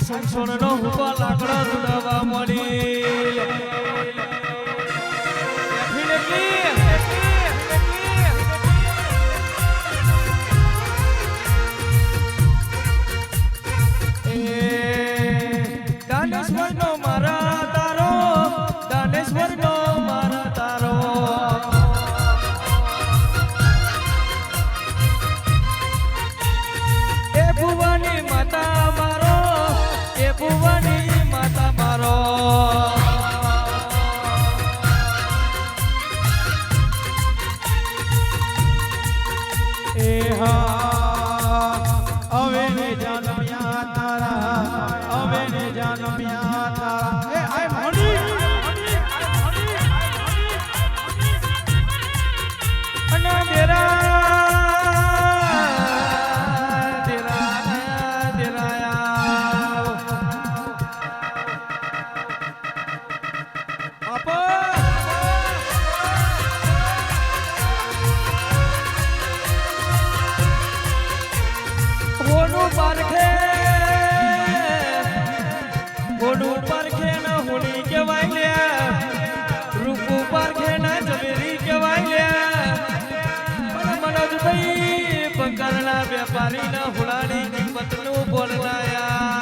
સંસોનનો હુકો લાકડો દુડાવા મળી દાનેશ્વરનો મારા તારો દાનેશ્વરનો મારા તારો એ ભુવાની માતા મારો એ ભુવાની માતા મારો એ હા હવે ને જન્મ્યા તારા હવે ને જન્મ્યા તારા એ આય મણી અને દેરા પરખે ન હોળી કેવાય લે રૂપુ પરખે ન ઝવેરી કેવાય લે મનોજભાઈ બંગાળના વેપારી ના હુલાની કિંમત નું બોલનાયા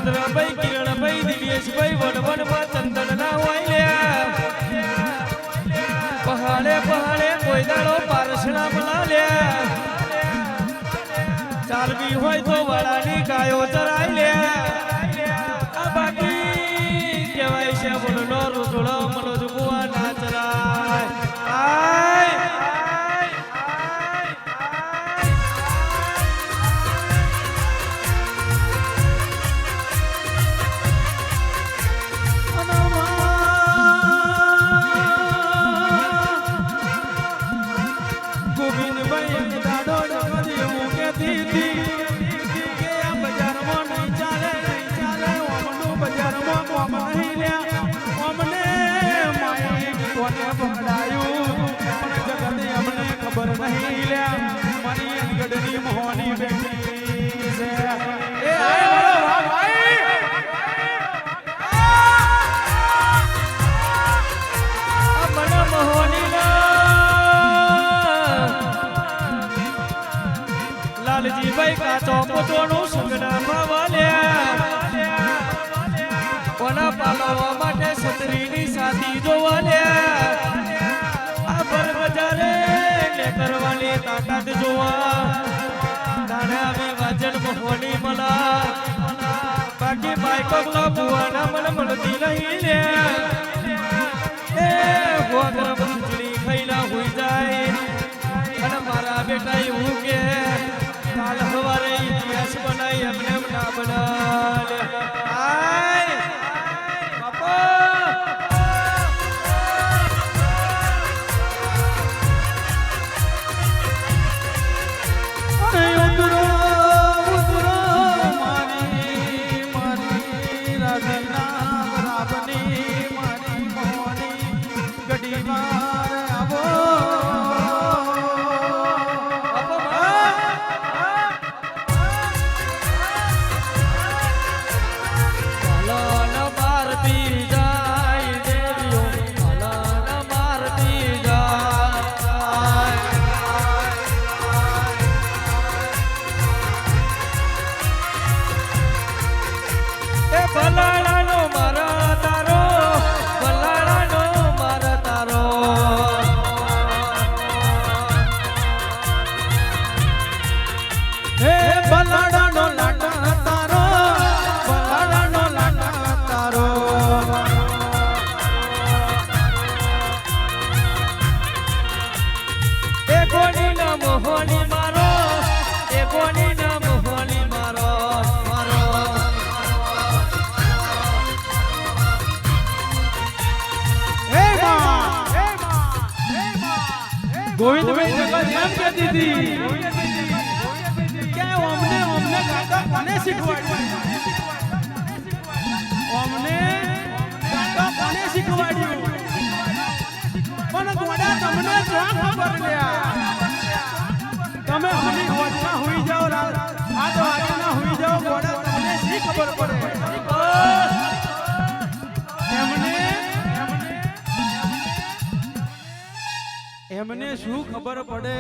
મહેન્દ્રભાઈ કિરણભાઈ દિવ્યેશભાઈ વડવડ માં ચંદન ના હોય પહાડે પહાડે કોઈ દાડો પારસણા બના લે ચારવી હોય તો વાળાની ગાયો ચરાય લે આ બાકી કહેવાય છે બોલનો રૂસડો મનોજ બુઆ ના ચરાય આય ખબર નહીં લ્યા મારી ગઢની મોહની બેટી છે એ આય ભાઈ આ મને મોહની લાલજીભાઈ કાચો પોતોનું સંગડા ભાવાલ્યા કોના પાલવા માટે છત્રીની સાથી જોવાલ્યા આ ભર બજારે કરવાની તાકાત જોવા તારે આવી વાજન મોહની મલા બાકી બાઈકો બુવાના મને મળતી નહીં લે એ ભુવા ગરમ ખીચડી ખાઈલા હોઈ જાય અને મારા બેટા એવું કે કાલ સવારે ઇતિહાસ બનાવી એમને ના બનાવે આય બાપા મોહની મારો એ કોની ના મોહની મારો ગોવિંદભાઈ જગત એમ કહેતી હતી કે અમને ગાતા કોને શીખવાડ્યું? અમને ગાતા કોને શીખવાડ્યું? પણ ગોડા તમને શું ખબર લ્યા? તમે હની હોજના હોઈ જાઓ, હાથ વાગીના હોઈ જાઓ, ગોડા તમને શી ખબર પડે? એમને શું ખબર પડે?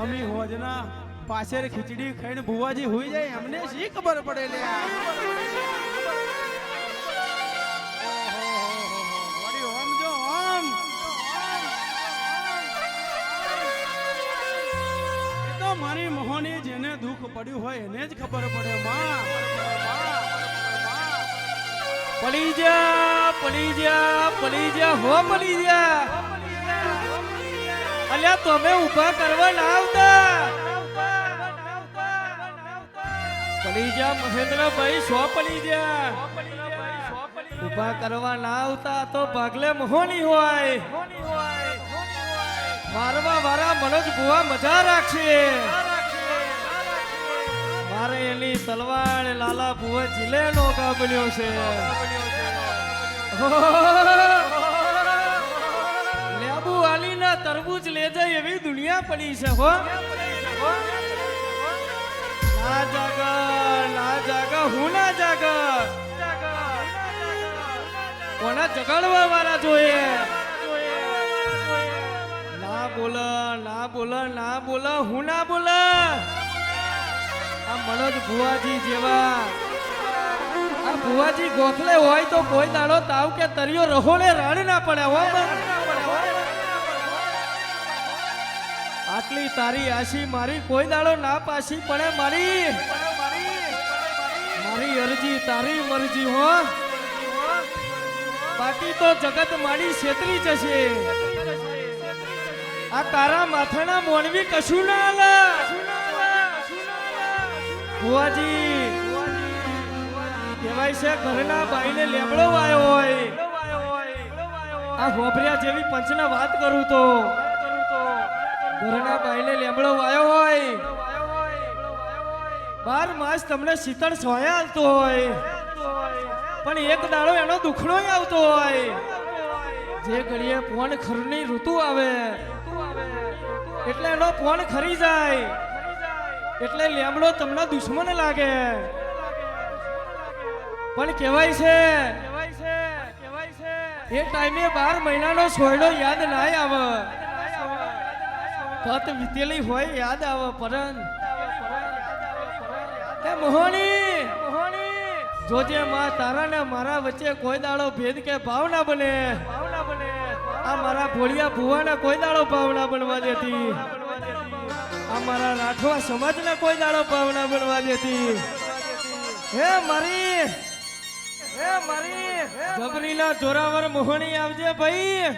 અમી હોજના પાછળ ખીચડી ખાઈને ભુવાજી હોઈ જાય, એમને શી ખબર પડે લ્યા? ઓમ જો ઓમ તો મારી મોહની જેને દુઃખ પડ્યું હોય એને જ ખબર પડે. માં પડી જા પડી જા પડી જા હો પડી જા. અલ્યા તમે ઊભા કરવા ના આવતા? પડી જા મહેન્દ્રભાઈ, સો પડી જા. ઊભા કરવા ના આવતા તો ભાગલે મોહની હોય. મારવા વાળા મનોજ બુવા મજા રાખશે. મારે એની તલવાર લાલા બુવા જીલે નો કાબલ્યો છે. લેબુ વાલીના તરબૂચ લે જાય એવી દુનિયા પડી છે હો. ના જાગા હું ના જાગા. કોના જગાડવા વાળા જોઈએ? ના બોલ હું ના બોલ. આ મનોજ ભુવાજી જેવા આ ભુવાજી ગોખલે હોય તો કોઈ દાડો તાવ કે તરિયો રહોને રણ ના પડે હો. આટલી તારી આશી મારી કોઈ દાડો ના પાછી પડે. મારી અરજી તારી મરજી હો. બાકી તો જગત મારી છેતરી જશે. આ તારા માથાના મોણવી કશું ના આલે. ભુવાજી કહેવાય છે ઘરના બાઈને લેબડો વાયો હોય. આ હોભરિયા જેવી પંચના વાત કરું તો ઘરના બાઈને લેબડો વાયો હોય. 12 માસ તમને શીતળ સોયા આવતો હોય, પણ એક દાડો એનો દુખડો આવતો હોય. જે ઘડીએ પોણ ખરની ઋતુ આવે એટલે એનો પોણ ખરી જાય, એટલે લેમડો તમને દુશ્મન લાગે. પણ કહેવાય છે એ ટાઈમે 12 મહિનાનો સોયડો યાદ ના આવે. પત વીતેલી હોય યાદ આવે. પરન એ મોહની જોજે માં, તારા ને મારા વચ્ચે કોઈ દાડો ભેદ કે ભાવ ના બને. આ મારા ભોળિયા ભુવાને કોઈ દાડો ભાવ ના બનવા દેતી. આ મારા રાઠવા સમાજને કોઈ દાડો ભાવ ના બનવા દેતી. હે મારી જબરીના જોરાવર મોહણી આવજે ભાઈ.